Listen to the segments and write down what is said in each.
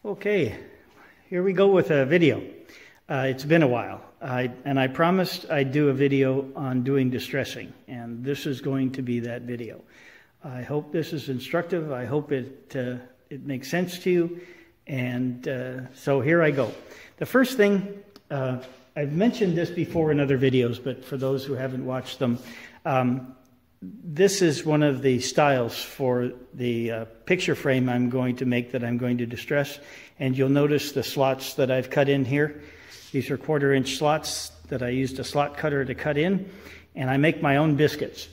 Okay, here we go with a video. It's been a while, and I promised I'd do a video on doing distressing, and this is going to be that video. I hope this is instructive. I hope it makes sense to you, and so here I go. The first thing, I've mentioned this before in other videos, but for those who haven't watched them, this is one of the styles for the picture frame I'm going to make that I'm going to distress. And you'll notice the slots that I've cut in here. These are 1/4-inch slots that I used a slot cutter to cut in. And I make my own biscuits.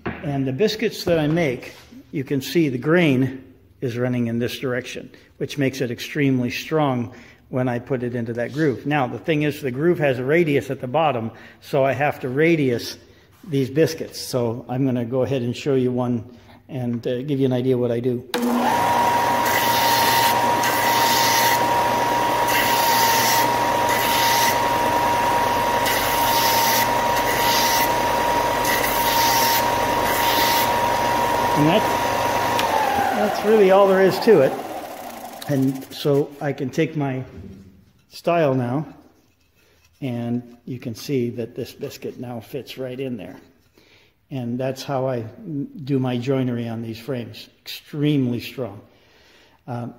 And the biscuits that I make, you can see the grain is running in this direction, which makes it extremely strong when I put it into that groove. Now, the thing is, the groove has a radius at the bottom, so I have to radius these biscuits. So I'm going to go ahead and show you one and give you an idea what I do. And that's really all there is to it. And so I can take my style now, and you can see that this biscuit now fits right in there. And that's how I do my joinery on these frames. Extremely strong.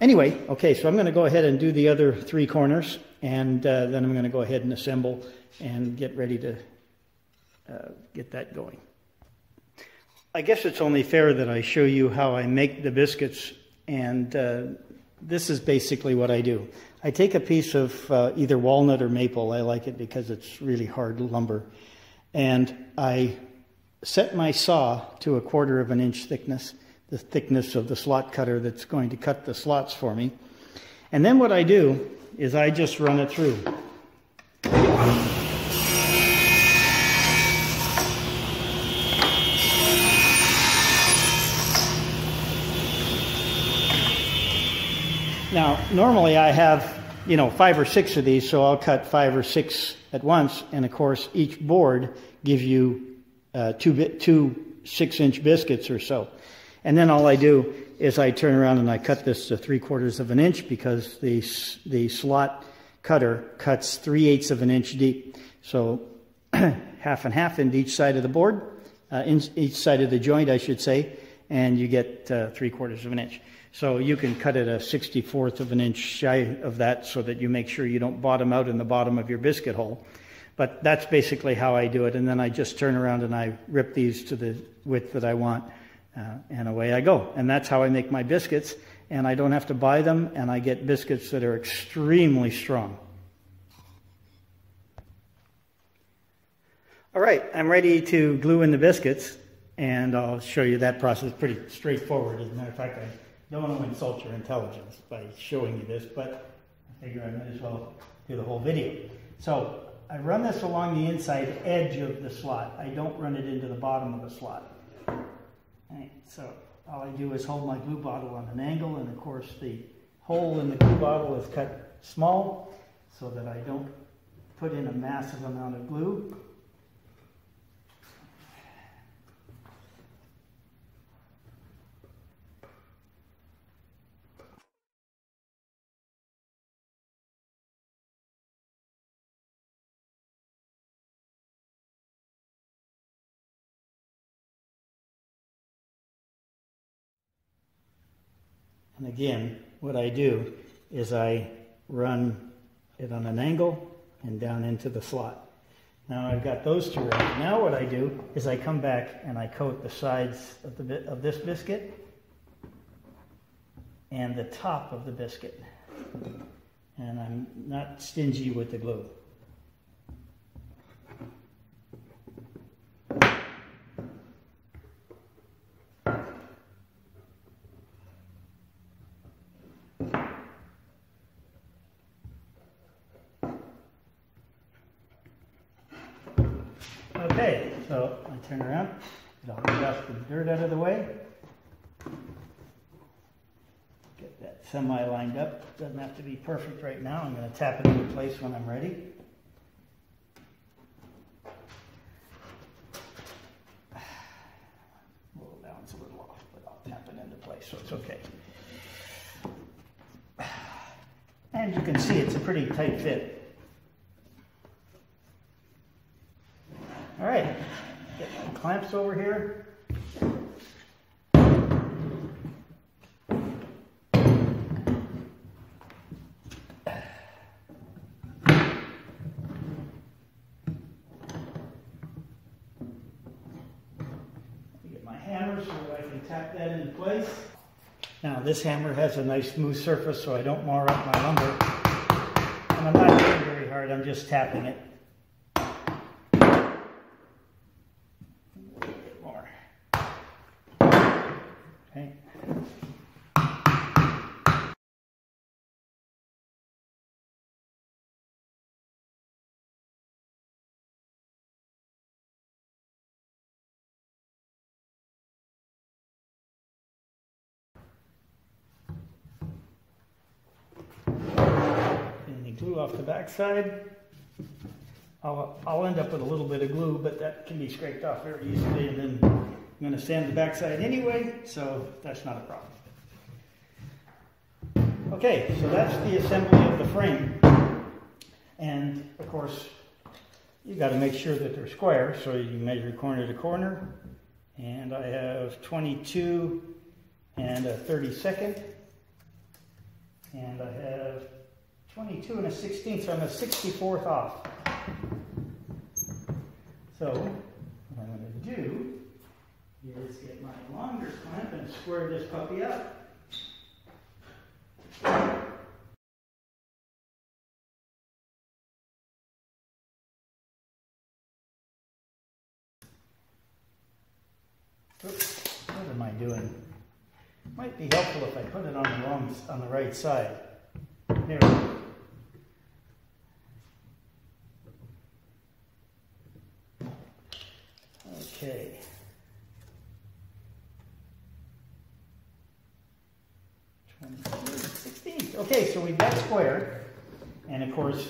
Anyway, okay, so I'm going to go ahead and do the other 3 corners, and then I'm going to go ahead and assemble and get ready to get that going. I guess it's only fair that I show you how I make the biscuits, and this is basically what I do. I take a piece of either walnut or maple. I like it because it's really hard lumber. And I set my saw to 1/4 of an inch thickness, the thickness of the slot cutter that's going to cut the slots for me. And then what I do is I just run it through. Now, normally I have, 5 or 6 of these, so I'll cut 5 or 6 at once. And of course, each board gives you 2 6-inch biscuits or so. And then all I do is I turn around and I cut this to 3/4 of an inch, because the slot cutter cuts 3/8 of an inch deep. So half and half into each side of the board, each side of the joint, I should say, and you get 3/4 of an inch. So you can cut it a 1/64 of an inch shy of that, so that you make sure you don't bottom out in the bottom of your biscuit hole. But that's basically how I do it. And then I just turn around and I rip these to the width that I want, and away I go. And that's how I make my biscuits. And I don't have to buy them, and I get biscuits that are extremely strong. All right, I'm ready to glue in the biscuits, and I'll show you that process. Pretty straightforward. As a matter of fact, I don't want to insult your intelligence by showing you this, but I figure I might as well do the whole video. So I run this along the inside edge of the slot. I don't run it into the bottom of the slot. Right, so all I do is hold my glue bottle on an angle, and of course the hole in the glue bottle is cut small so that I don't put in a massive amount of glue. And again, what I do is I run it on an angle and down into the slot. Now I've got those 2 ready. Now what I do is I come back and I coat the sides of this biscuit and the top of the biscuit. And I'm not stingy with the glue. Okay, so I turn around, get all the dirt out of the way, get that semi-lined up. Doesn't have to be perfect right now. I'm going to tap it into place when I'm ready. Roll it down a little off, but I'll tap it into place, so it's okay. And you can see it's a pretty tight fit. All right, get my clamps over here. Get my hammer so that I can tap that into place. Now this hammer has a nice smooth surface so I don't mar up my lumber. And I'm not hitting very hard, I'm just tapping it. Okay. And the glue off the back side. I'll end up with a little bit of glue, but that can be scraped off very easily, and then I'm going to sand the back side anyway, so that's not a problem. Okay, so that's the assembly of the frame. And of course, you got to make sure that they're square, so you measure corner to corner. And I have 22 and a 32nd. And I have 22 and a 16th, so I'm a 64th off. So what I'm going to do is get my longer clamp and square this puppy up. Oops, what am I doing? Might be helpful if I put it on the right side. There we go. Okay. Okay, so we've got square, and of course,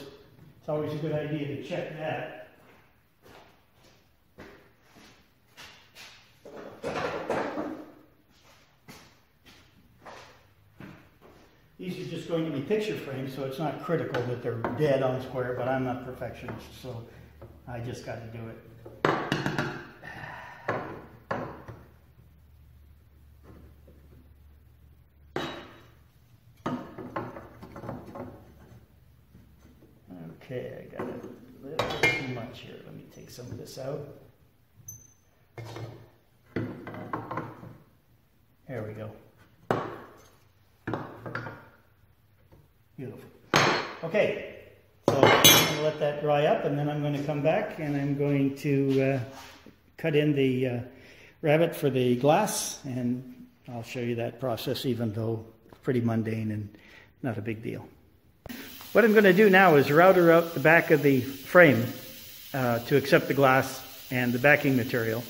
it's always a good idea to check that. These are just going to be picture frames, so it's not critical that they're dead on square, but I'm not a perfectionist, so I just got to do it. Okay, I got a little bit too much here. Let me take some of this out. There we go. Beautiful. Okay, so I'm going to let that dry up, and then I'm going to come back and I'm going to cut in the rabbit for the glass, and I'll show you that process, even though it's pretty mundane and not a big deal. What I'm going to do now is router out the back of the frame to accept the glass and the backing material.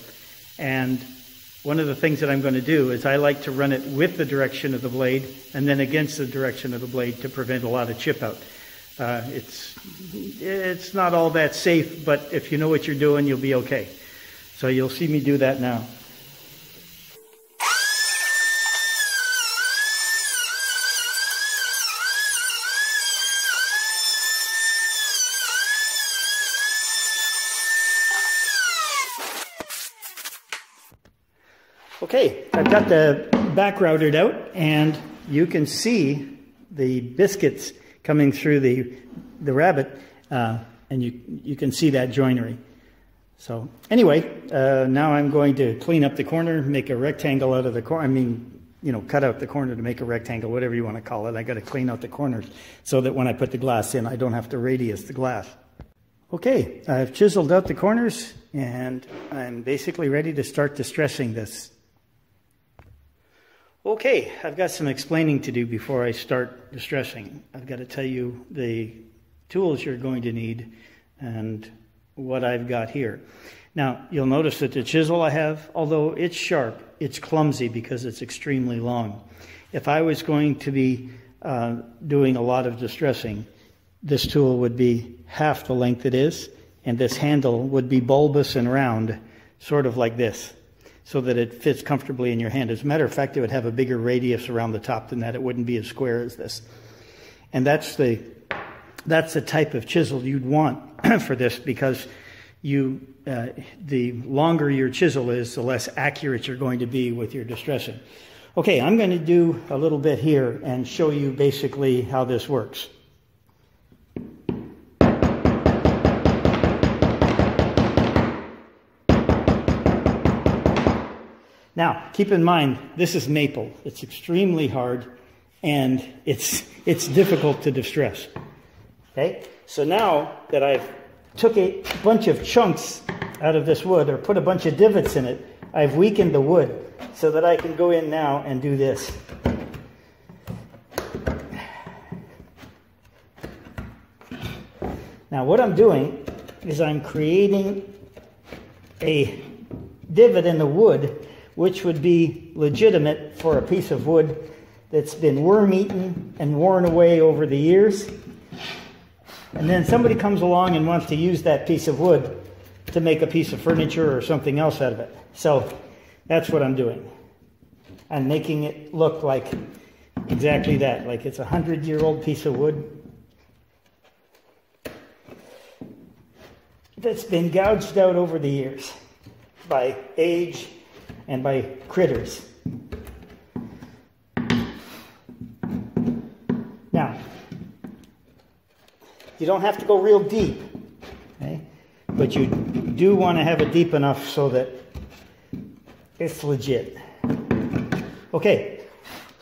And one of the things that I'm going to do is I like to run it with the direction of the blade and then against the direction of the blade to prevent a lot of chip out. It's not all that safe, but if you know what you're doing, you'll be okay. So you'll see me do that now. Okay, I've got the back routed out, and you can see the biscuits coming through the rabbit, and you can see that joinery. So anyway, now I'm going to clean up the corner, make a rectangle out of the corner. I mean, you know, cut out the corner to make a rectangle, whatever you want to call it. I got to clean out the corners so that when I put the glass in, I don't have to radius the glass. Okay, I've chiseled out the corners, and I'm basically ready to start distressing this. Okay, I've got some explaining to do before I start distressing. I've got to tell you the tools you're going to need and what I've got here. Now, you'll notice that the chisel I have, although it's sharp, it's clumsy because it's extremely long. If I was going to be doing a lot of distressing, this tool would be half the length it is, and this handle would be bulbous and round, sort of like this, so that it fits comfortably in your hand. As a matter of fact, it would have a bigger radius around the top than that. It wouldn't be as square as this. And that's the type of chisel you'd want for this, because the longer your chisel is, the less accurate you're going to be with your distressing. Okay, I'm going to do a little bit here and show you basically how this works. Now, keep in mind, this is maple. It's extremely hard, and it's difficult to distress. Okay, so now that I've took a bunch of chunks out of this wood, or put a bunch of divots in it, I've weakened the wood so that I can go in now and do this. Now what I'm doing is I'm creating a divot in the wood, which would be legitimate for a piece of wood that's been worm-eaten and worn away over the years. And then somebody comes along and wants to use that piece of wood to make a piece of furniture or something else out of it. So that's what I'm doing. I'm making it look like exactly that, like it's a 100-year-old piece of wood that's been gouged out over the years by age and by critters. Now, you don't have to go real deep, okay? But you do want to have it deep enough so that it's legit. Okay,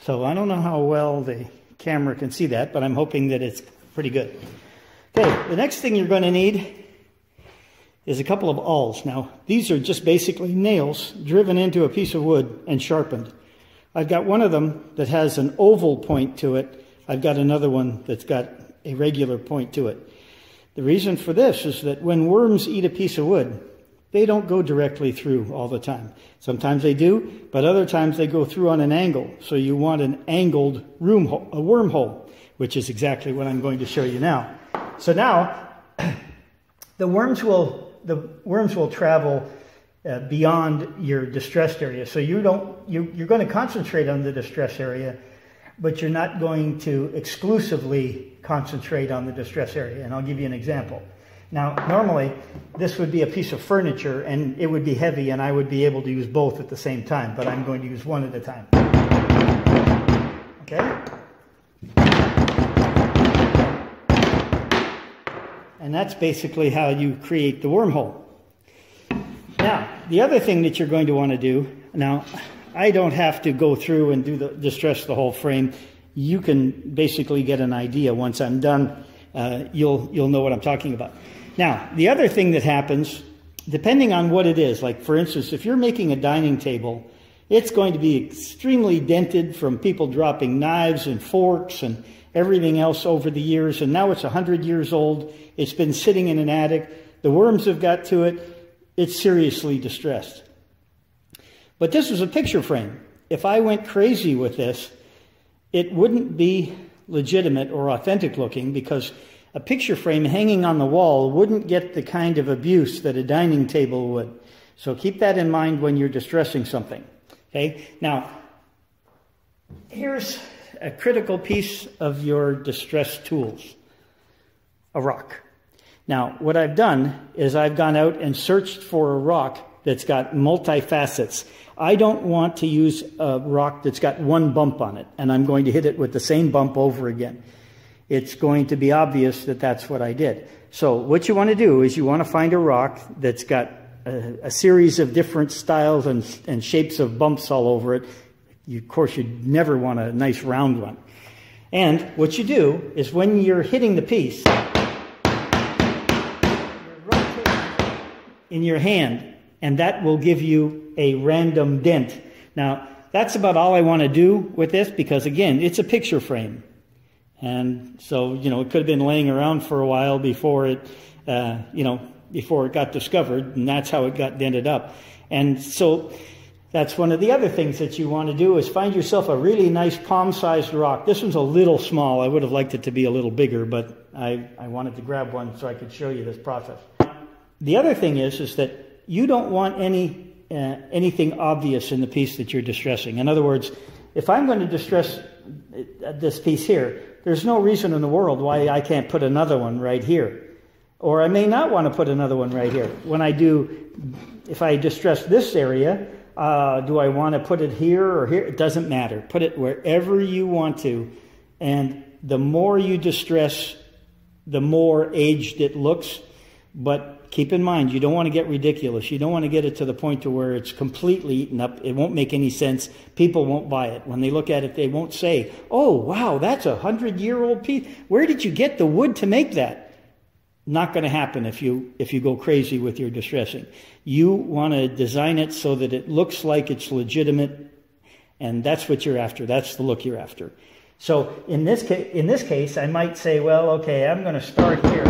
so I don't know how well the camera can see that, but I'm hoping that it's pretty good. Okay, the next thing you're going to need is a couple of awls. Now, these are just basically nails driven into a piece of wood and sharpened. I've got one of them that has an oval point to it. I've got another one that's got a regular point to it. The reason for this is that when worms eat a piece of wood, they don't go directly through all the time. Sometimes they do, but other times they go through on an angle. So you want an angled wormhole, which is exactly what I'm going to show you now. So now, the worms will travel beyond your distressed area. So you're going to concentrate on the distress area, but you're not going to exclusively concentrate on the distress area. And I'll give you an example. Now, normally, this would be a piece of furniture, and it would be heavy, and I would be able to use both at the same time, but I'm going to use one at a time. Okay? And that's basically how you create the wormhole. Now, the other thing that you're going to want to do, now, I don't have to go through and distress the whole frame. You can basically get an idea once I'm done. You'll know what I'm talking about. Now, the other thing that happens, depending on what it is, like for instance, if you're making a dining table, it's going to be extremely dented from people dropping knives and forks and everything else over the years, and now it's 100 years old. It's been sitting in an attic. The worms have got to it. It's seriously distressed. But this is a picture frame. If I went crazy with this, it wouldn't be legitimate or authentic looking, because a picture frame hanging on the wall wouldn't get the kind of abuse that a dining table would. So keep that in mind when you're distressing something. Okay? Now, here's a critical piece of your distress tools, a rock. Now, what I've done is I've gone out and searched for a rock that's got multi-facets. I don't want to use a rock that's got one bump on it, and I'm going to hit it with the same bump over again. It's going to be obvious that that's what I did. So what you want to do is you want to find a rock that's got a series of different styles and shapes of bumps all over it. Of course, you'd never want a nice round one. And what you do is when you're hitting the piece, you're rotating in your hand, and that will give you a random dent. Now, that's about all I want to do with this, because again, it's a picture frame. And so, it could have been laying around for a while before it, before it got discovered, and that's how it got dented up. And so that's one of the other things that you want to do, is find yourself a really nice palm-sized rock. This one's a little small. I would have liked it to be a little bigger, but I wanted to grab one so I could show you this process. The other thing is that you don't want anything obvious in the piece that you're distressing. In other words, if I'm going to distress this piece here, There's no reason in the world why I can't put another one right here. Or I may not want to put another one right here. If I distress this area, do I want to put it here or here? It doesn't matter. Put it wherever you want to. And the more you distress, the more aged it looks. But keep in mind, you don't want to get ridiculous. You don't want to get it to the point to where it's completely eaten up. It won't make any sense. People won't buy it. When they look at it, they won't say, oh, wow, that's a 100-year-old piece. Where did you get the wood to make that? Not going to happen if you go crazy with your distressing. You want to design it so that it looks like it's legitimate, and that's what you're after. That's the look you're after. So in this case, I might say, well, okay, I'm going to start here.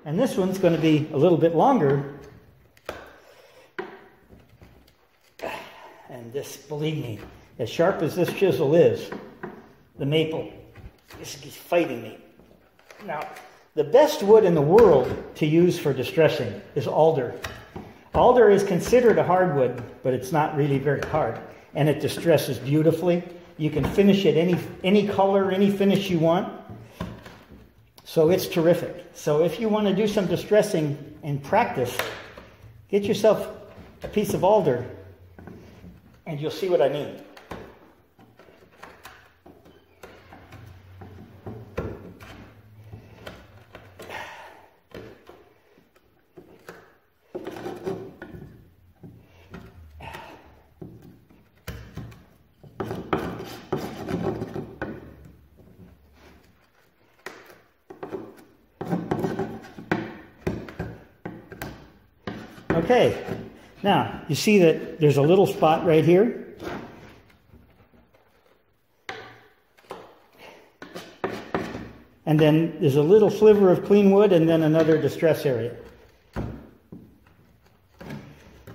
And this one's going to be a little bit longer. And this, believe me, as sharp as this chisel is, the maple is fighting me. Now, the best wood in the world to use for distressing is alder. Alder is considered a hardwood, but it's not really very hard. And it distresses beautifully. You can finish it any color, any finish you want. So it's terrific. So if you want to do some distressing in practice, get yourself a piece of alder, and you'll see what I mean. Okay, now you see that there's a little spot right here. And then there's a little sliver of clean wood and then another distress area.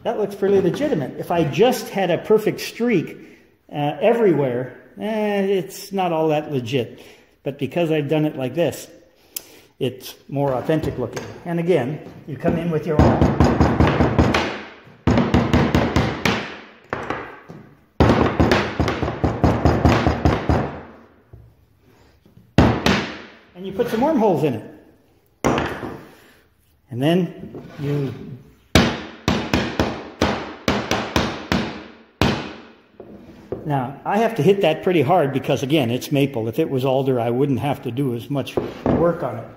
That looks pretty legitimate. If I just had a perfect streak everywhere, it's not all that legit. But because I've done it like this, it's more authentic looking. And again, you come in with your arm. And you put some wormholes in it. And then you now, I have to hit that pretty hard because, again, it's maple. If it was alder, I wouldn't have to do as much work on it.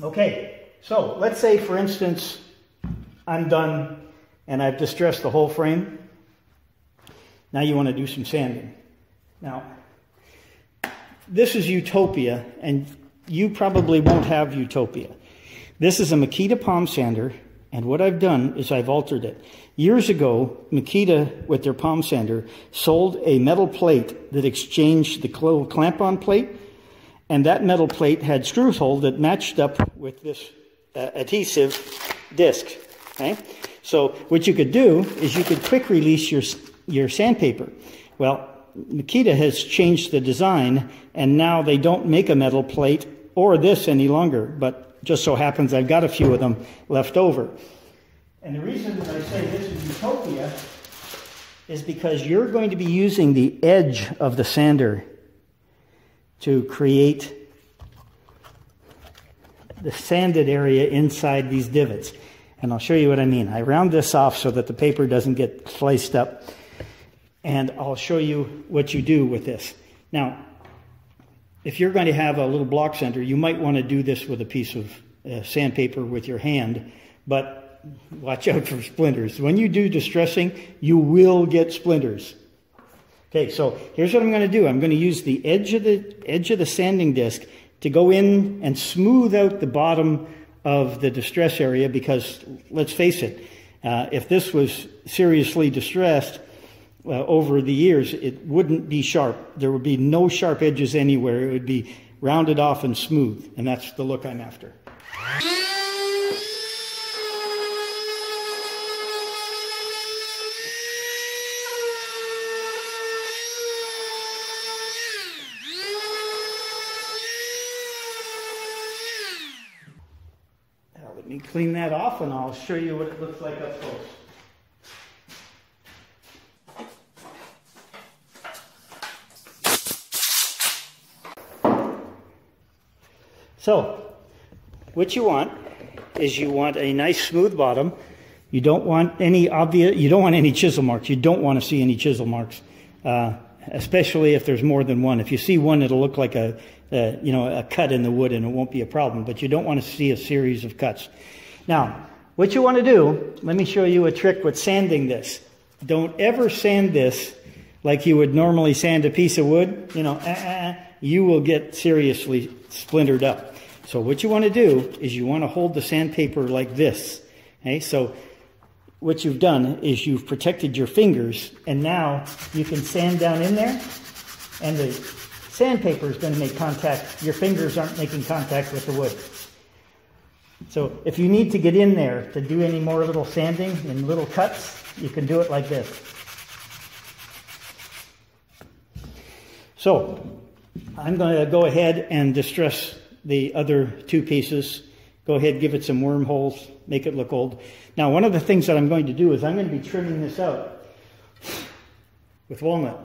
Okay, so let's say, for instance, I'm done and I've distressed the whole frame. Now you want to do some sanding. Now, this is Utopia, and you probably won't have Utopia. This is a Makita palm sander, and what I've done is I've altered it. Years ago, Makita, with their palm sander, sold a metal plate that exchanged the little clamp-on plate, and that metal plate had screw hole that matched up with this adhesive disc. Okay? So what you could do is you could quick release your sandpaper. Well, Makita has changed the design, and now they don't make a metal plate or this any longer, but just so happens I've got a few of them left over. And the reason that I say this is Utopia is because you're going to be using the edge of the sander to create the sanded area inside these divots. And I'll show you what I mean. I round this off so that the paper doesn't get sliced up. And I'll show you what you do with this. Now, if you're going to have a little block sander, you might want to do this with a piece of sandpaper with your hand, but watch out for splinters. When you do distressing, you will get splinters. Okay, so here's what I'm going to do. I'm going to use the edge of the sanding disc to go in and smooth out the bottom of the distress area, because let's face it, if this was seriously distressed, over the years, it wouldn't be sharp. There would be no sharp edges anywhere. It would be rounded off and smooth, and that's the look I'm after. Now let me me clean that off and I'll show you what it looks like up close. So, what you want is you want a nice smooth bottom. You don't want any chisel marks. You don't want to see any chisel marks, especially if there's more than one. If you see one, it'll look like a cut in the wood and it won't be a problem, but you don't want to see a series of cuts. Now, what you want to do, let me show you a trick with sanding this. Don't ever sand this like you would normally sand a piece of wood. You will get seriously splintered up. So what you want to do is you want to hold the sandpaper like this. Okay, so what you've done is you've protected your fingers, and now you can sand down in there, and the sandpaper is going to make contact. Your fingers aren't making contact with the wood. So if you need to get in there to do any more little sanding and little cuts, you can do it like this. So I'm going to go ahead and distress the other two pieces. Go ahead, give it some wormholes, make it look old. Now, one of the things that I'm going to do is I'm going to be trimming this out with walnut.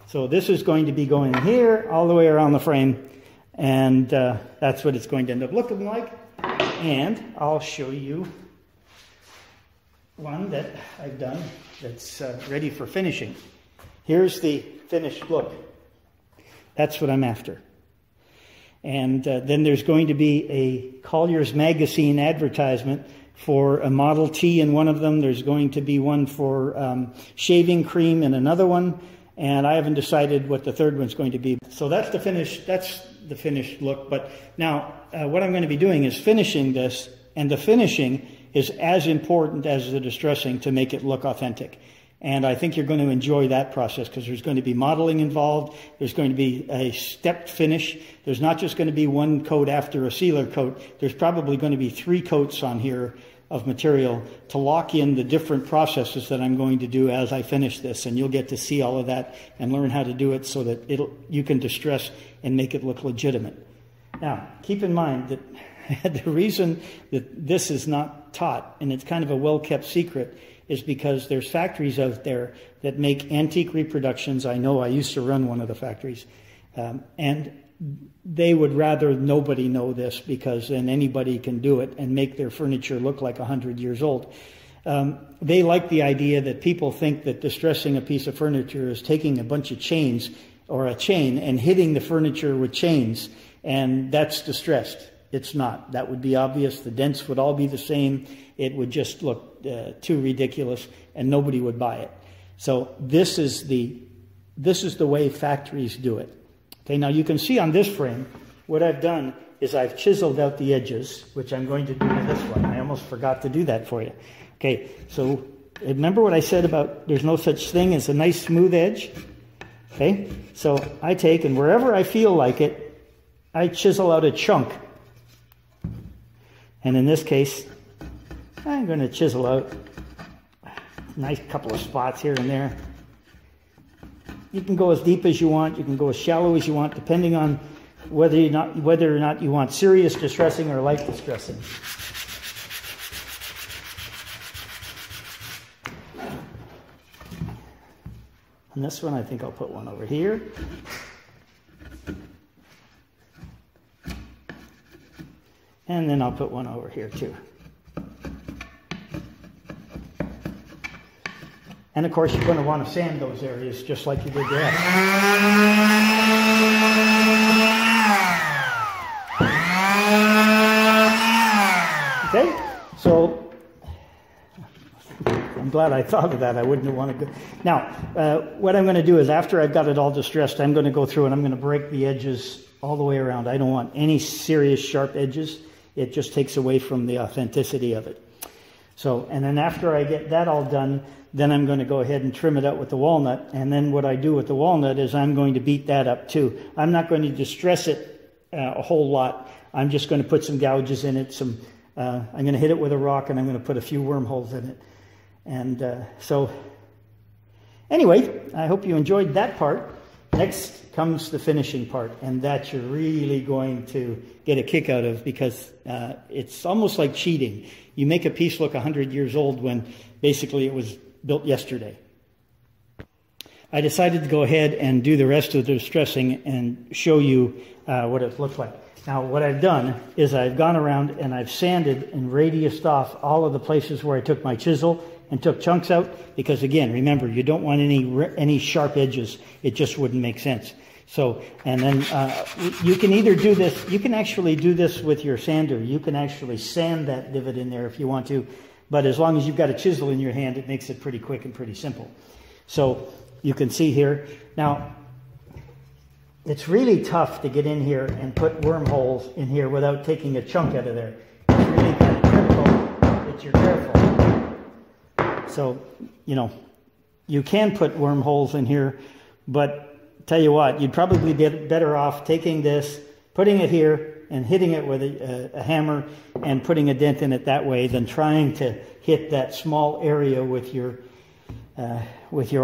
So this is going to be going here all the way around the frame, and that's what it's going to end up looking like. And I'll show you one that I've done that's ready for finishing. Here's the finished look. That's what I'm after. And then there's going to be a Colliers magazine advertisement for a Model T in one of them. There's going to be one for shaving cream in another one. And I haven't decided what the third one's going to be. So that's the finished look. But now what I'm going to be doing is finishing this. And the finishing is as important as the distressing to make it look authentic. And I think you're going to enjoy that process because there's going to be modeling involved. There's going to be a stepped finish. There's not just going to be one coat after a sealer coat. There's probably going to be 3 coats on here of material to lock in the different processes that I'm going to do as I finish this. And you'll get to see all of that and learn how to do it so that you can distress and make it look legitimate. Now, keep in mind that the reason that this is not taught, and it's kind of a well-kept secret, is because there's factories out there that make antique reproductions. I know I used to run one of the factories. And they would rather nobody know this because then anybody can do it and make their furniture look like 100 years old. They like the idea that people think that distressing a piece of furniture is taking a bunch of chains or a chain and hitting the furniture with chains, and that's distressed. It's not. That would be obvious. The dents would all be the same. It would just look too ridiculous, and nobody would buy it. So this is the way factories do it. Okay, now you can see on this frame, what I've done is I've chiseled out the edges, which I'm going to do to this one. I almost forgot to do that for you. Okay, so remember what I said about there's no such thing as a nice smooth edge? Okay, so I take, and wherever I feel like it, I chisel out a chunk. And in this case, I'm going to chisel out a nice couple of spots here and there. You can go as deep as you want. You can go as shallow as you want, depending on whether or not you want serious distressing or light distressing. And this one, I think I'll put one over here. And then I'll put one over here too. And of course, you're going to want to sand those areas just like you did there. Okay, so I'm glad I thought of that. I wouldn't have wanted to. Now, what I'm going to do is after I've got it all distressed, I'm going to go through and I'm going to break the edges all the way around. I don't want any serious sharp edges. It just takes away from the authenticity of it. So, and then after I get that all done, then I'm going to go ahead and trim it out with the walnut. And then what I do with the walnut is I'm going to beat that up too. I'm not going to distress it a whole lot. I'm just going to put some gouges in it. I'm going to hit it with a rock, and I'm going to put a few wormholes in it. And so anyway, I hope you enjoyed that part. Next comes the finishing part, and that you're really going to get a kick out of, because it's almost like cheating. You make a piece look 100 years old when basically it was built yesterday. I decided to go ahead and do the rest of the distressing and show you what it looked like. Now, what I've done is I've gone around and I've sanded and radiused off all of the places where I took my chisel and took chunks out, because again, remember, you don't want any sharp edges. It just wouldn't make sense. So, and then you can either do this, you can actually do this with your sander. You can actually sand that divot in there if you want to, but as long as you've got a chisel in your hand, it makes it pretty quick and pretty simple. So you can see here. Now, it's really tough to get in here and put wormholes in here without taking a chunk out of there. It's really kind of critical that you're careful. So, you know, you can put wormholes in here, but tell you what, you'd probably be better off taking this, putting it here, and hitting it with a hammer and putting a dent in it that way than trying to hit that small area with your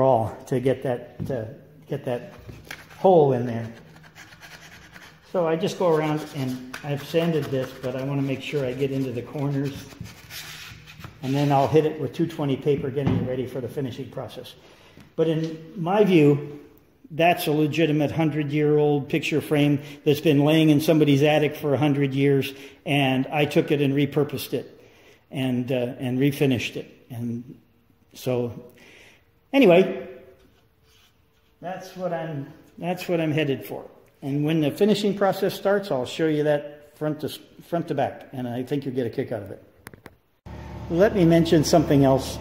awl to get that hole in there. So I just go around and I've sanded this, but I want to make sure I get into the corners. And then I'll hit it with 220 paper, getting it ready for the finishing process. But in my view, that's a legitimate 100-year-old picture frame that's been laying in somebody's attic for 100 years, and I took it and repurposed it and refinished it. And so, anyway, that's what I'm headed for. And when the finishing process starts, I'll show you that front to back, and I think you'll get a kick out of it. Let me mention something else.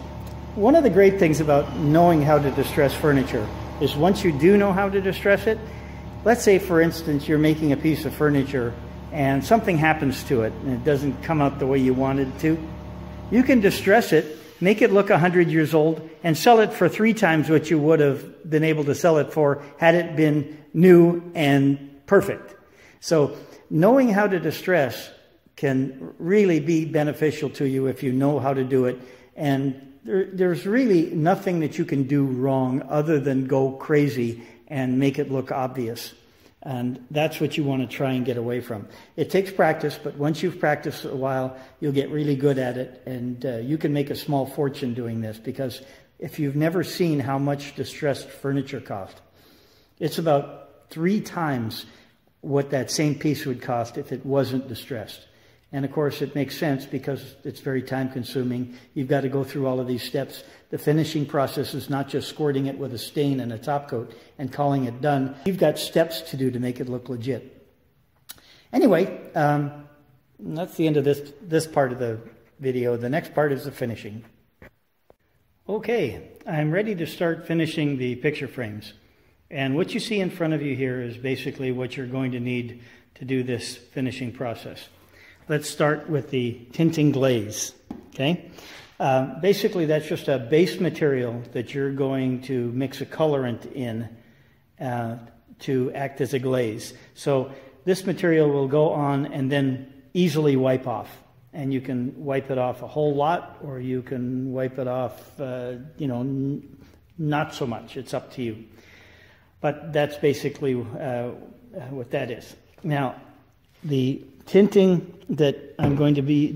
One of the great things about knowing how to distress furniture is once you do know how to distress it, let's say, for instance, you're making a piece of furniture and something happens to it and it doesn't come out the way you wanted it to. You can distress it, make it look 100 years old, and sell it for 3 times what you would have been able to sell it for had it been new and perfect. So knowing how to distress can really be beneficial to you if you know how to do it. And there's really nothing that you can do wrong other than go crazy and make it look obvious. And that's what you want to try and get away from. It takes practice, but once you've practiced a while, you'll get really good at it. And you can make a small fortune doing this, because if you've never seen how much distressed furniture costs, it's about 3 times what that same piece would cost if it wasn't distressed. And of course, it makes sense because it's very time consuming. You've got to go through all of these steps. The finishing process is not just squirting it with a stain and a top coat and calling it done. You've got steps to do to make it look legit. Anyway, that's the end of this part of the video. The next part is the finishing. Okay, I'm ready to start finishing the picture frames. And what you see in front of you here is basically what you're going to need to do this finishing process. Let's start with the tinting glaze, okay? Basically, that's just a base material that you're going to mix a colorant in to act as a glaze. So this material will go on and then easily wipe off. And you can wipe it off a whole lot, or you can wipe it off, not so much. It's up to you. But that's basically what that is. Now, the tinting that I'm going to be,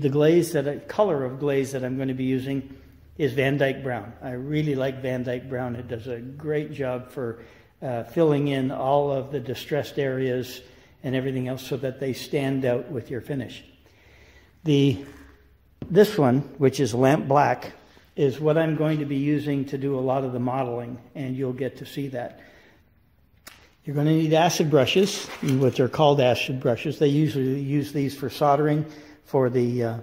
color of glaze that I'm going to be using is Van Dyke Brown. I really like Van Dyke Brown. It does a great job for filling in all of the distressed areas and everything else so that they stand out with your finish. This one, which is lamp black, is what I'm going to be using to do a lot of the modeling, and you'll get to see that. You're going to need acid brushes, what they're called acid brushes. They usually use these for soldering for the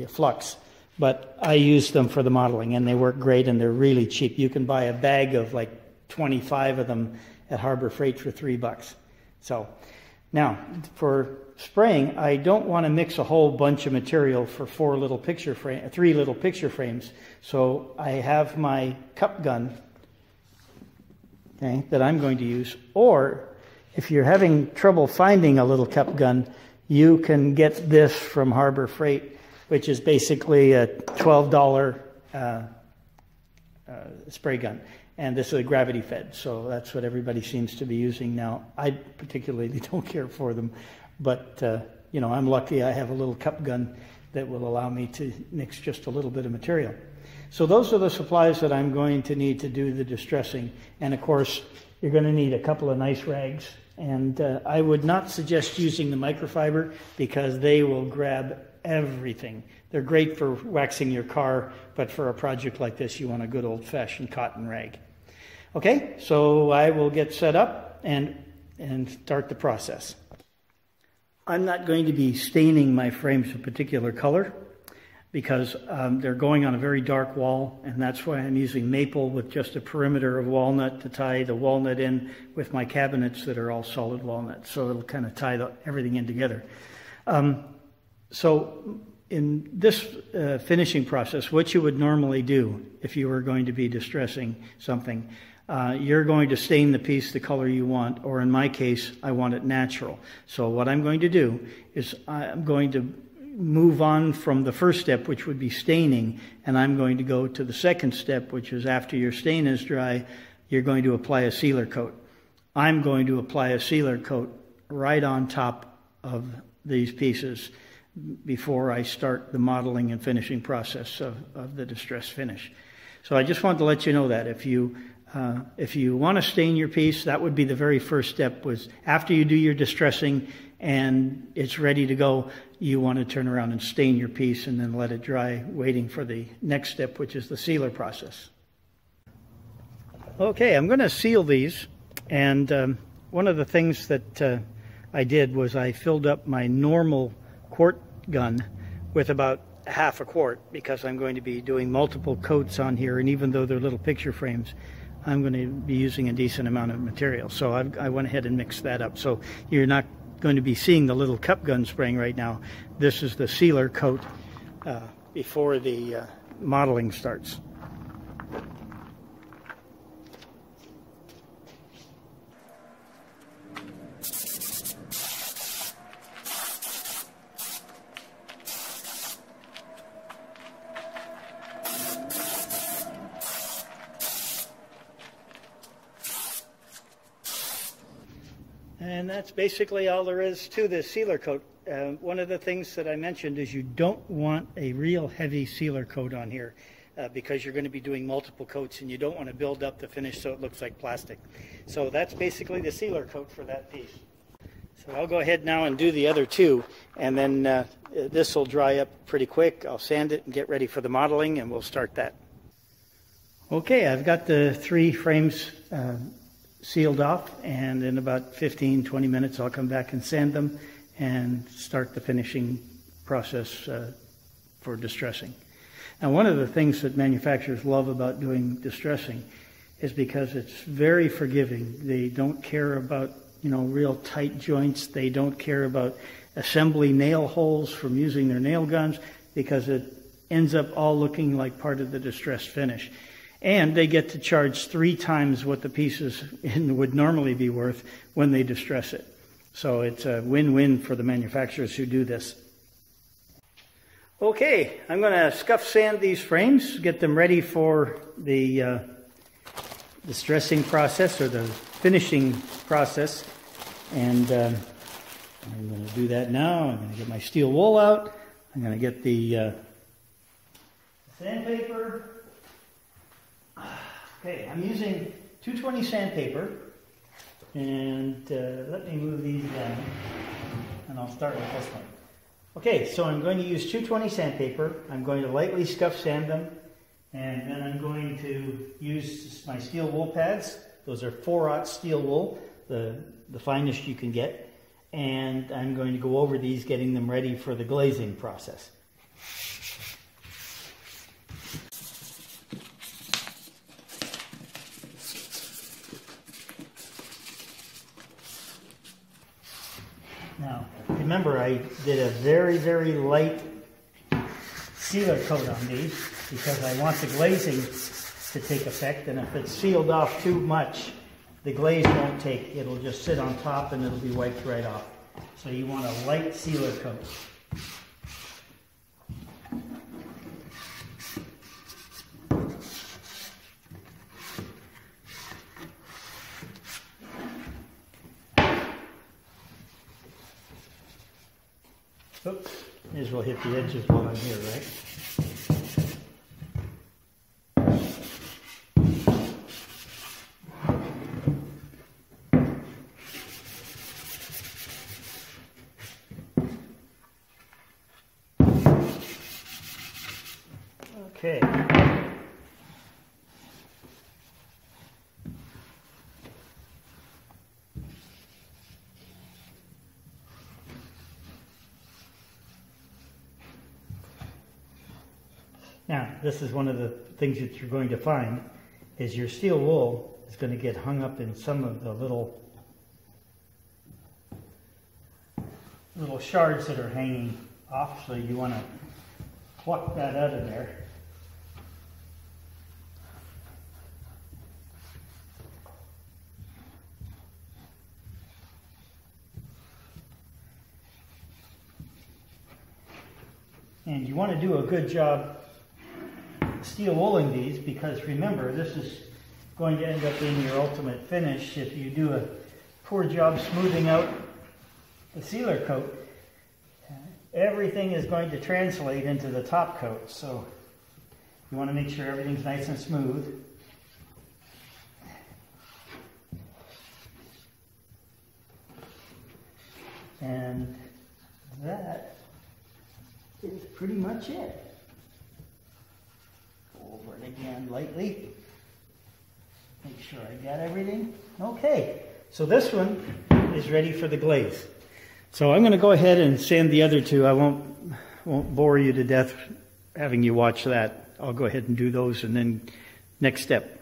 flux, but I use them for the modeling, and they work great, and they're really cheap. You can buy a bag of like 25 of them at Harbor Freight for $3. So now for spraying, I don't want to mix a whole bunch of material for 3 little picture frames. So I have my cup gun, okay, that I'm going to use. Or if you're having trouble finding a little cup gun, you can get this from Harbor Freight, which is basically a $12 spray gun. And this is a gravity fed, so that's what everybody seems to be using now. I particularly don't care for them, but you know, I'm lucky I have a little cup gun that will allow me to mix just a little bit of material. So those are the supplies that I'm going to need to do the distressing. And of course, you're going to need a couple of nice rags. And I would not suggest using the microfiber because they will grab everything. They're great for waxing your car, but for a project like this, you want a good old-fashioned cotton rag. Okay, so I will get set up and start the process. I'm not going to be staining my frames a particular color because they're going on a very dark wall, and that's why I'm using maple with just a perimeter of walnut to tie the walnut in with my cabinets that are all solid walnut. So it'll kind of tie everything in together. So in this finishing process, what you would normally do if you were going to be distressing something, you're going to stain the piece the color you want, or in my case, I want it natural. So what I'm going to do is I'm going to move on from the first step, which would be staining, and I'm going to go to the second step, which is after your stain is dry, you're going to apply a sealer coat. I'm going to apply a sealer coat right on top of these pieces before I start the modeling and finishing process of the distress finish. So I just wanted to let you know that if you want to stain your piece, that would be the very first step. Was after you do your distressing and it's ready to go, you want to turn around and stain your piece and then let it dry, waiting for the next step, which is the sealer process. Okay, I'm going to seal these, and one of the things that I did was I filled up my normal quart gun with about half a quart because I'm going to be doing multiple coats on here, and even though they're little picture frames, I'm going to be using a decent amount of material. So I went ahead and mixed that up. So you're not going to be seeing the little cup gun spraying right now. This is the sealer coat before the modeling starts. And that's basically all there is to the sealer coat. One of the things that I mentioned is you don't want a real heavy sealer coat on here because you're going to be doing multiple coats and you don't want to build up the finish so it looks like plastic. So that's basically the sealer coat for that piece. So I'll go ahead now and do the other two, and then this will dry up pretty quick. I'll sand it and get ready for the modeling, and we'll start that. Okay, I've got the 3 frames sealed off, and in about 15-20 minutes I'll come back and sand them and start the finishing process for distressing. Now, one of the things that manufacturers love about doing distressing is because it's very forgiving. They don't care about, you know, real tight joints. They don't care about assembly nail holes from using their nail guns because it ends up all looking like part of the distressed finish. And they get to charge 3 times what the pieces would normally be worth when they distress it. So it's a win-win for the manufacturers who do this. Okay, I'm going to scuff sand these frames, get them ready for the distressing process or the finishing process. And I'm going to do that now. I'm going to get my steel wool out. I'm going to get the sandpaper. Okay, I'm using 220 sandpaper, and let me move these down, and I'll start with this one. Okay, so I'm going to use 220 sandpaper. I'm going to lightly scuff sand them, and then I'm going to use my steel wool pads. Those are 4/0 steel wool, the finest you can get, and I'm going to go over these, getting them ready for the glazing process. Now, remember I did a very, very light sealer coat on these because I want the glazing to take effect, and if it's sealed off too much, the glaze won't take. It'll just sit on top and it'll be wiped right off. So you want a light sealer coat. Oops, may as well hit the edges while I'm here, right? Okay. Now, this is one of the things that you're going to find is your steel wool is going to get hung up in some of the little shards that are hanging off, so you want to pluck that out of there. And you want to do a good job steel wooling these, because remember, this is going to end up being your ultimate finish. If you do a poor job smoothing out the sealer coat, everything is going to translate into the top coat. So you want to make sure everything's nice and smooth. And that is pretty much it. Go over it again lightly. Make sure I got everything. Okay, so this one is ready for the glaze. So I'm going to go ahead and sand the other two. I won't bore you to death having you watch that. I'll go ahead and do those, and then next step.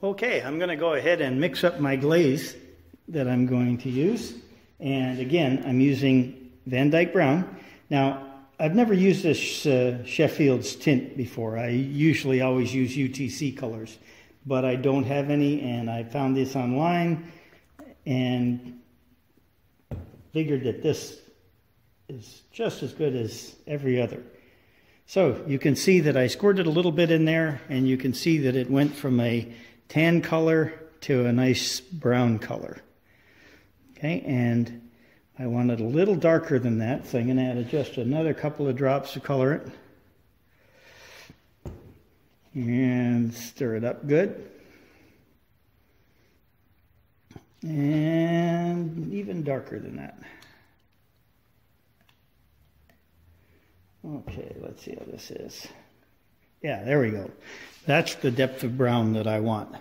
Okay, I'm going to go ahead and mix up my glaze that I'm going to use. And again, I'm using Van Dyke Brown. Now, I've never used this Sheffield's tint before. I usually always use UTC colors, but I don't have any, and I found this online and figured that this is just as good as every other. So you can see that I squirted a little bit in there, and you can see that it went from a tan color to a nice brown color. Okay, and I want it a little darker than that, so I'm going to add just another couple of drops to color it. And stir it up good. And even darker than that. Okay, let's see how this is. Yeah, there we go. That's the depth of brown that I want.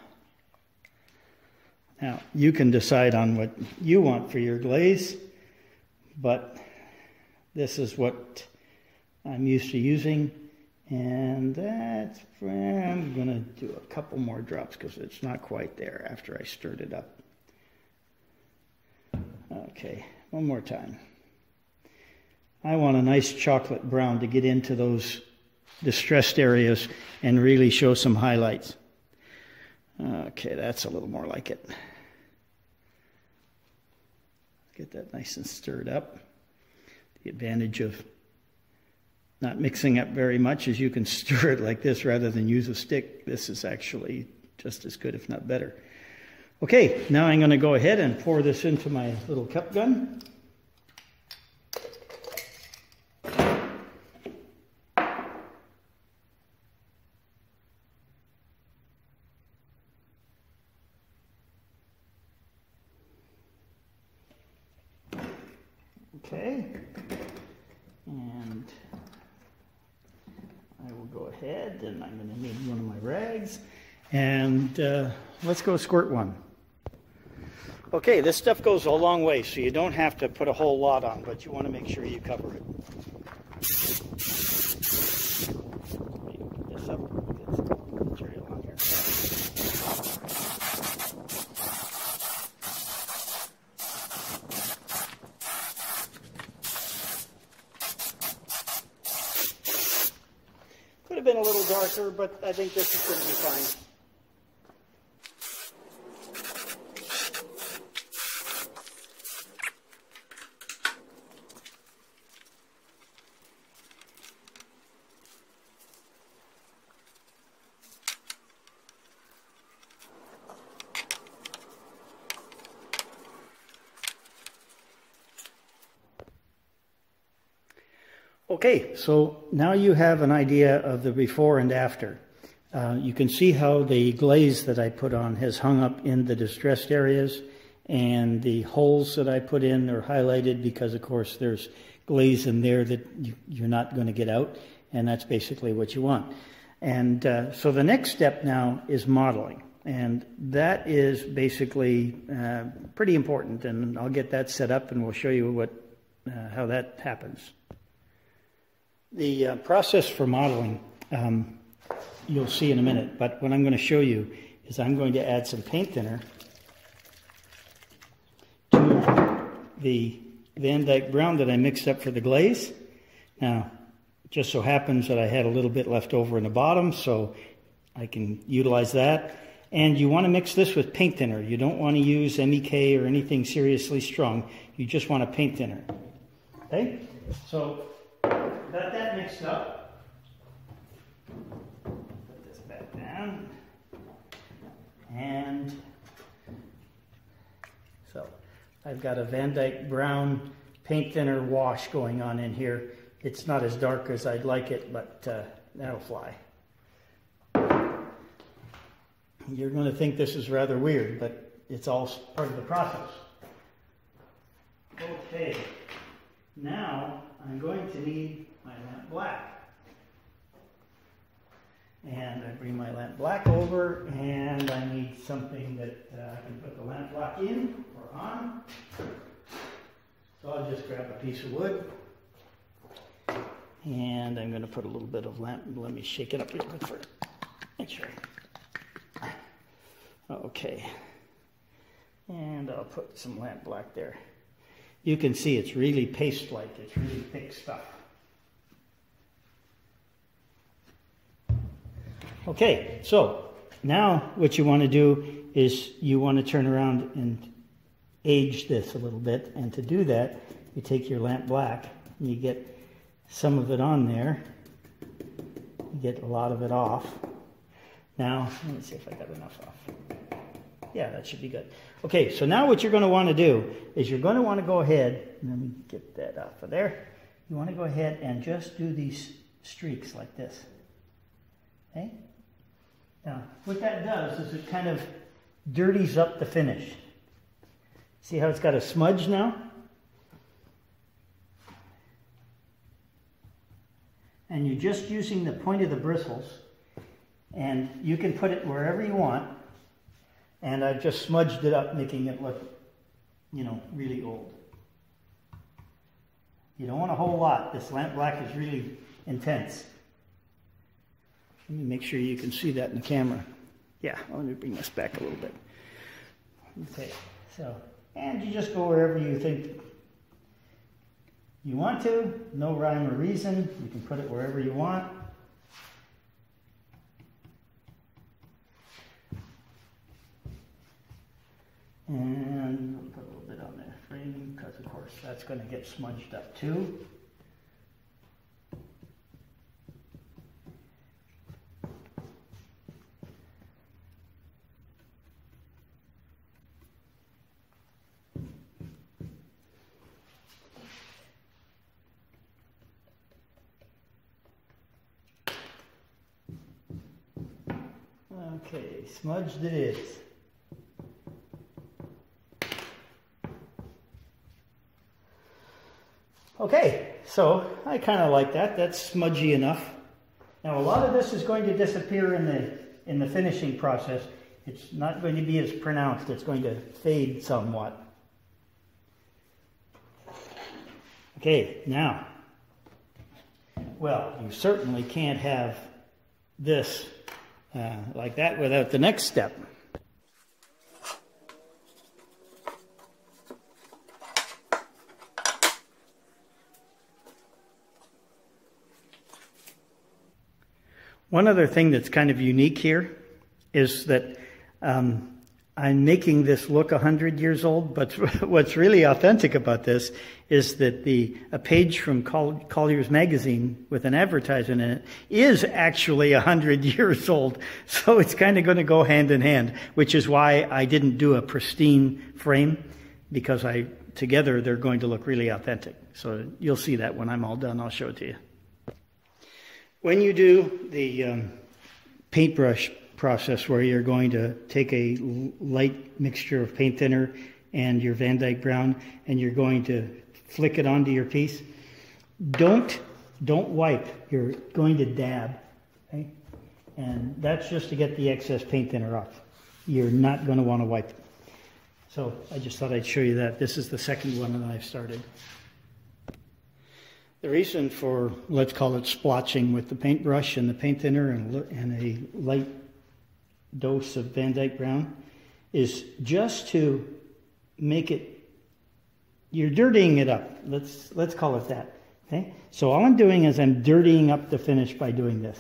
Now, you can decide on what you want for your glaze, but this is what I'm used to using, and that's where I'm going to do a couple more drops because it's not quite there after I stirred it up. Okay, one more time. I want a nice chocolate brown to get into those distressed areas and really show some highlights. Okay, that's a little more like it. Get that nice and stirred up. The advantage of not mixing up very much is you can stir it like this rather than use a stick. This is actually just as good, if not better. Okay, now I'm going to go ahead and pour this into my little cup gun. Okay, and I will go ahead, and I'm going to need one of my rags, and let's go squirt one. Okay, this stuff goes a long way, so you don't have to put a whole lot on, but you want to make sure you cover it. Put this up, get some material on here. Could have been a little darker, but I think this is going to be fine. Okay, so now you have an idea of the before and after. You can see how the glaze that I put on has hung up in the distressed areas, and the holes that I put in are highlighted because, of course, there's glaze in there that you're not going to get out, and that's basically what you want. And so the next step now is modeling, and that is basically pretty important, and I'll get that set up and we'll show you how that happens. The process for modeling you'll see in a minute, but what I'm going to show you is I'm going to add some paint thinner to the Van Dyke Brown that I mixed up for the glaze. Now, it just so happens that I had a little bit left over in the bottom, so I can utilize that. And you want to mix this with paint thinner. You don't want to use MEK or anything seriously strong. You just want a paint thinner. Okay? So, got that mixed up. Put this back down. And so, I've got a Van Dyke Brown paint thinner wash going on in here. It's not as dark as I'd like it, but that'll fly. You're going to think this is rather weird, but it's all part of the process. Okay, now I'm going to need my lamp black. And I bring my lamp black over, and I need something that I can put the lamp black in or on. So I'll just grab a piece of wood. And I'm going to put a little bit of lamp, let me shake it up a little bit for make sure. Okay. And I'll put some lamp black there. You can see it's really paste-like, it's really thick stuff. Okay, so now what you want to do is you want to turn around and age this a little bit, and to do that, you take your lamp black and you get some of it on there. You get a lot of it off. Now, let me see if I got enough off. Yeah, that should be good. Okay, so now what you're going to want to do is you're going to want to go ahead, and let me get that off of there. You want to go ahead and just do these streaks like this. Okay? Now, what that does is it kind of dirties up the finish. See how it's got a smudge now? And you're just using the point of the bristles, and you can put it wherever you want. And I've just smudged it up, making it look, you know, really old. You don't want a whole lot. This lamp black is really intense. Let me make sure you can see that in the camera. Yeah, let me bring this back a little bit. Okay, so, and you just go wherever you think you want to. No rhyme or reason. You can put it wherever you want. And we'll put a little bit on there frame, because of course that's going to get smudged up too. Okay, smudged it is. Okay, so I kind of like that. That's smudgy enough. Now a lot of this is going to disappear in the finishing process. It's not going to be as pronounced. It's going to fade somewhat. Okay, now, well, you certainly can't have this like that without the next step. One other thing that's kind of unique here is that I'm making this look 100 years old, but what's really authentic about this is that a page from Colliers magazine with an advertisement in it is actually 100 years old. So it's kind of going to go hand in hand, which is why I didn't do a pristine frame, because together they're going to look really authentic. So you'll see that when I'm all done. I'll show it to you. When you do the paintbrush process where you're going to take a light mixture of paint thinner and your Van Dyke brown and you're going to flick it onto your piece, don't wipe. You're going to dab, okay? And that's just to get the excess paint thinner off. You're not going to want to wipe it. So I just thought I'd show you that. This is the second one that I've started. The reason for, let's call it splotching with the paintbrush and the paint thinner and a light dose of Van Dyke brown is just to make it, you're dirtying it up. Let's call it that. Okay? So all I'm doing is I'm dirtying up the finish by doing this.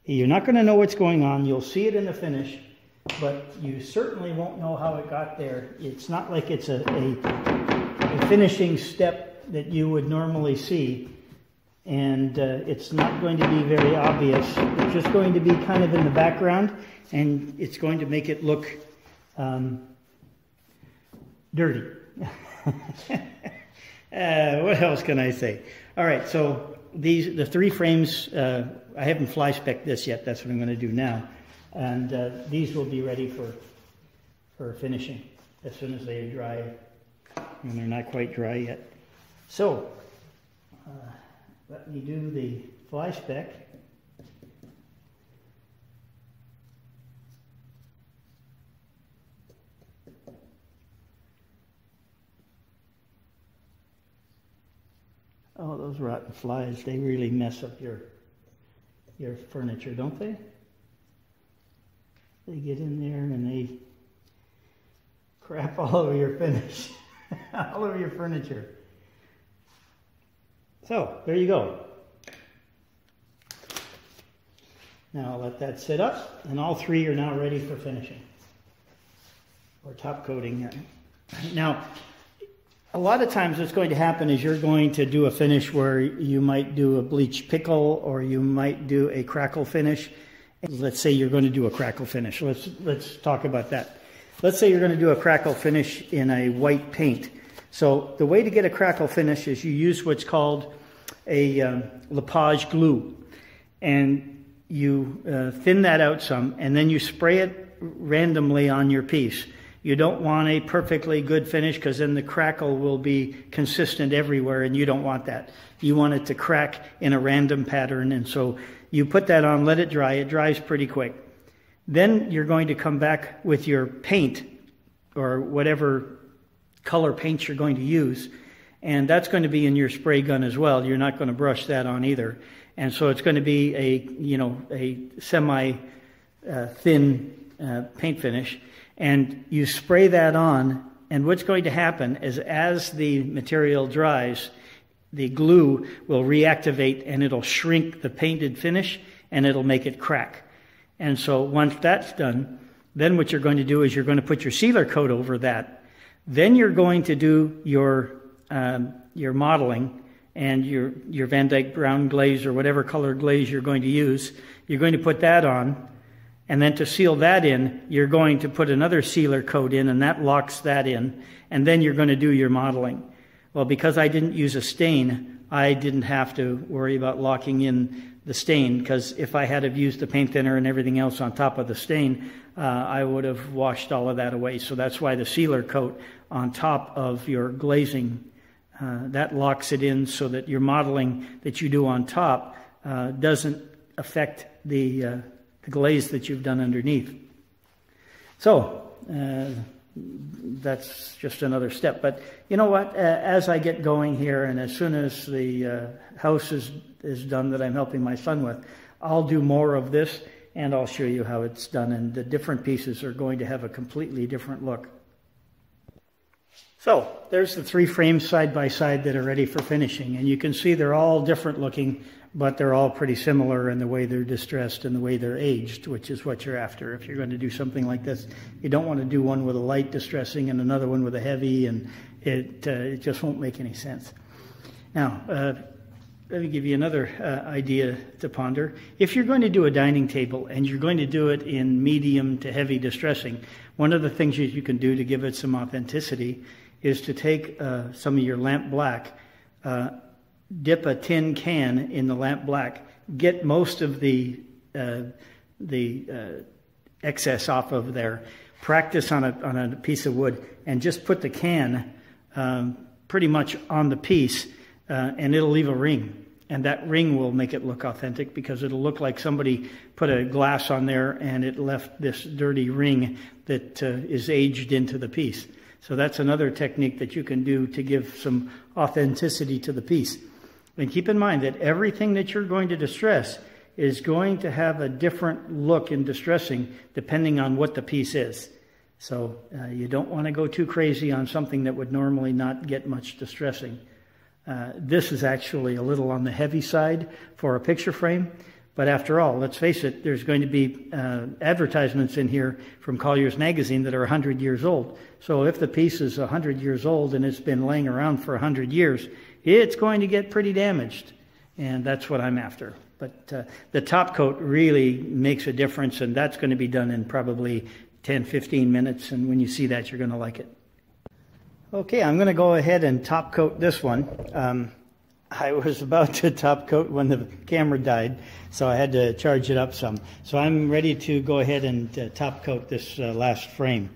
You're not going to know what's going on. You'll see it in the finish, but you certainly won't know how it got there. It's not like it's a finishing step that you would normally see, and it's not going to be very obvious. It's just going to be kind of in the background, and it's going to make it look dirty. What else can I say? All right, so the three frames, I haven't fly specced this yet. That's what I'm going to do now. And these will be ready for finishing as soon as they dry, and they're not quite dry yet. So, let me do the fly spec. Oh, those rotten flies, they really mess up your furniture, don't they? They get in there and they crap all over your finish, all over your furniture. So, there you go. Now I'll let that sit up, and all three are now ready for finishing, or top coating. Now, a lot of times what's going to happen is you're going to do a finish where you might do a bleach pickle, or you might do a crackle finish. Let's say you're going to do a crackle finish. Let's talk about that. Let's say you're going to do a crackle finish in a white paint. So the way to get a crackle finish is you use what's called a Lepage glue, and you thin that out some, and then you spray it randomly on your piece. You don't want a perfectly good finish, because then the crackle will be consistent everywhere, and you don't want that. You want it to crack in a random pattern, and so you put that on, let it dry. It dries pretty quick. Then you're going to come back with your paint, or whatever color paint you're going to use, and that's going to be in your spray gun as well. You're not going to brush that on either. And so it's going to be a semi thin paint finish, and you spray that on, and what's going to happen is as the material dries, the glue will reactivate and it'll shrink the painted finish and it'll make it crack. And so once that's done, then what you're going to do is you're going to put your sealer coat over that. Then you're going to do your modeling and your Van Dyke brown glaze, or whatever color glaze you're going to use. You're going to put that on, and then to seal that in, you're going to put another sealer coat in, and that locks that in, and then you're going to do your modeling. Well, because I didn't use a stain, I didn't have to worry about locking in the stain, because if I had used the paint thinner and everything else on top of the stain, I would have washed all of that away. So that's why the sealer coat on top of your glazing, that locks it in so that your modeling that you do on top doesn't affect the glaze that you've done underneath. So that's just another step. But you know what? As I get going here, and as soon as the house is done that I'm helping my son with, I'll do more of this, and I'll show you how it's done. And the different pieces are going to have a completely different look. So there's the three frames side by side that are ready for finishing. And you can see they're all different looking, but they're all pretty similar in the way they're distressed and the way they're aged, which is what you're after. If you're going to do something like this, you don't want to do one with a light distressing and another one with a heavy, and it just won't make any sense. Now, let me give you another idea to ponder. If you're going to do a dining table and you're going to do it in medium to heavy distressing, one of the things that you can do to give it some authenticity is to take some of your lamp black, dip a tin can in the lamp black, get most of the excess off of there, practice on a piece of wood, and just put the can pretty much on the piece, and it'll leave a ring. And that ring will make it look authentic, because it'll look like somebody put a glass on there and it left this dirty ring that is aged into the piece. So that's another technique that you can do to give some authenticity to the piece. And keep in mind that everything that you're going to distress is going to have a different look in distressing depending on what the piece is. So you don't want to go too crazy on something that would normally not get much distressing. This is actually a little on the heavy side for a picture frame. But after all, let's face it, there's going to be advertisements in here from Colliers magazine that are 100 years old. So if the piece is 100 years old and it's been laying around for 100 years, it's going to get pretty damaged. And that's what I'm after. But the top coat really makes a difference, and that's going to be done in probably 10, 15 minutes. And when you see that, you're going to like it. Okay, I'm going to go ahead and top coat this one. I was about to top coat when the camera died, so I had to charge it up some. So I'm ready to go ahead and top coat this last frame.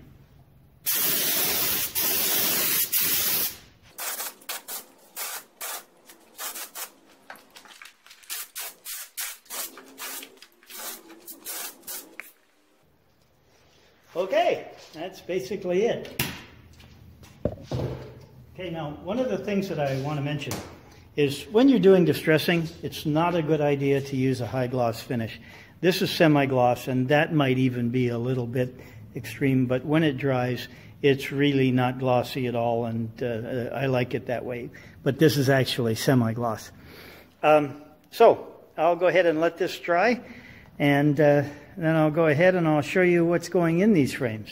Okay, that's basically it. Okay, now one of the things that I want to mention is when you're doing distressing, it's not a good idea to use a high gloss finish. This is semi-gloss, and that might even be a little bit extreme, but when it dries, it's really not glossy at all, and I like it that way. But this is actually semi-gloss. So I'll go ahead and let this dry, and then I'll go ahead and I'll show you what's going in these frames.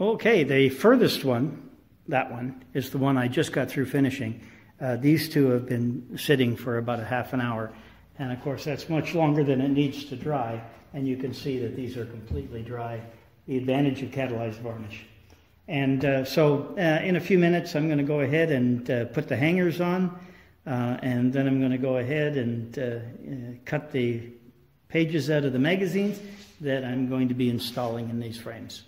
Okay, the furthest one, that one, is the one I just got through finishing. These two have been sitting for about a half an hour. And of course, that's much longer than it needs to dry. And you can see that these are completely dry. The advantage of catalyzed varnish. And so in a few minutes, I'm going to go ahead and put the hangers on. And then I'm going to go ahead and cut the pages out of the magazines that I'm going to be installing in these frames.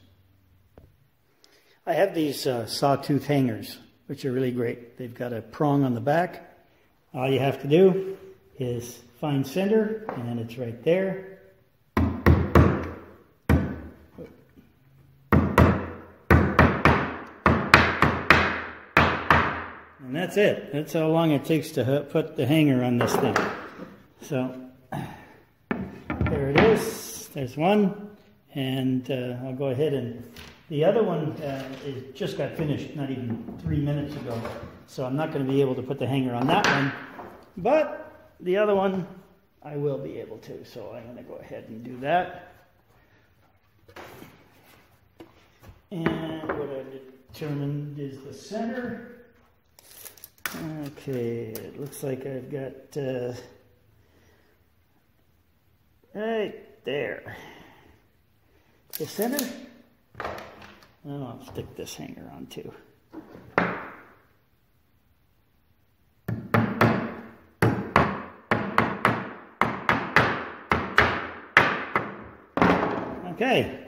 I have these sawtooth hangers, which are really great. They've got a prong on the back. All you have to do is find center, and it's right there. And that's it. That's how long it takes to put the hanger on this thing. So there it is. There's one. And I'll go ahead and... The other one it just got finished not even 3 minutes ago, so I'm not going to be able to put the hanger on that one. But the other one, I will be able to, so I'm going to go ahead and do that. And what I've determined is the center. Okay, it looks like I've got right there. The center. And I'll stick this hanger on too. Okay,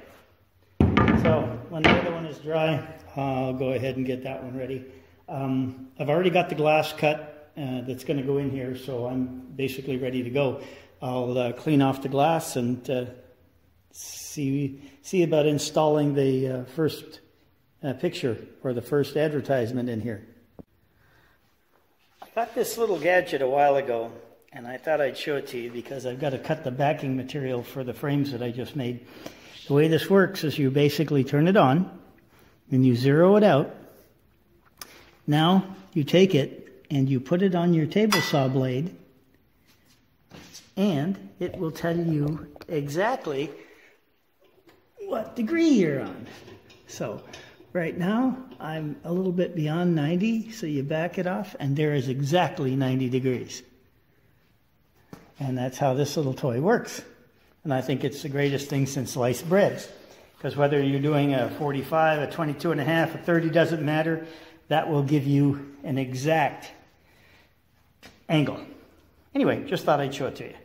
so when the other one is dry, I'll go ahead and get that one ready. I've already got the glass cut that's going to go in here, so I'm basically ready to go. I'll clean off the glass and see about installing the first picture or the first advertisement in here. I got this little gadget a while ago, and I thought I'd show it to you because I've got to cut the backing material for the frames that I just made. The way this works is you basically turn it on, and you zero it out. Now you take it and you put it on your table saw blade, and it will tell you exactly what degree you're on. So right now I'm a little bit beyond 90, so you back it off and there is exactly 90 degrees. And that's how this little toy works. And I think it's the greatest thing since sliced breads, because whether you're doing a 45, a 22 and a half, a 30, doesn't matter. That will give you an exact angle. Anyway, just thought I'd show it to you.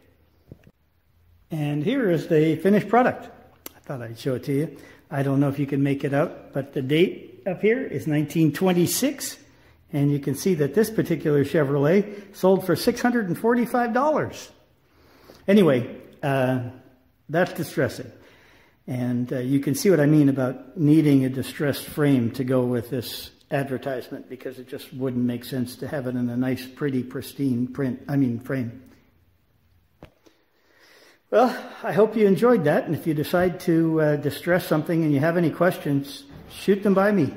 And here is the finished product. I thought I'd show it to you. I don't know if you can make it out, but the date up here is 1926. And you can see that this particular Chevrolet sold for $645. Anyway, that's distressing. And you can see what I mean about needing a distressed frame to go with this advertisement, because it just wouldn't make sense to have it in a nice, pretty, pristine frame. Well, I hope you enjoyed that. And if you decide to distress something and you have any questions, shoot them by me.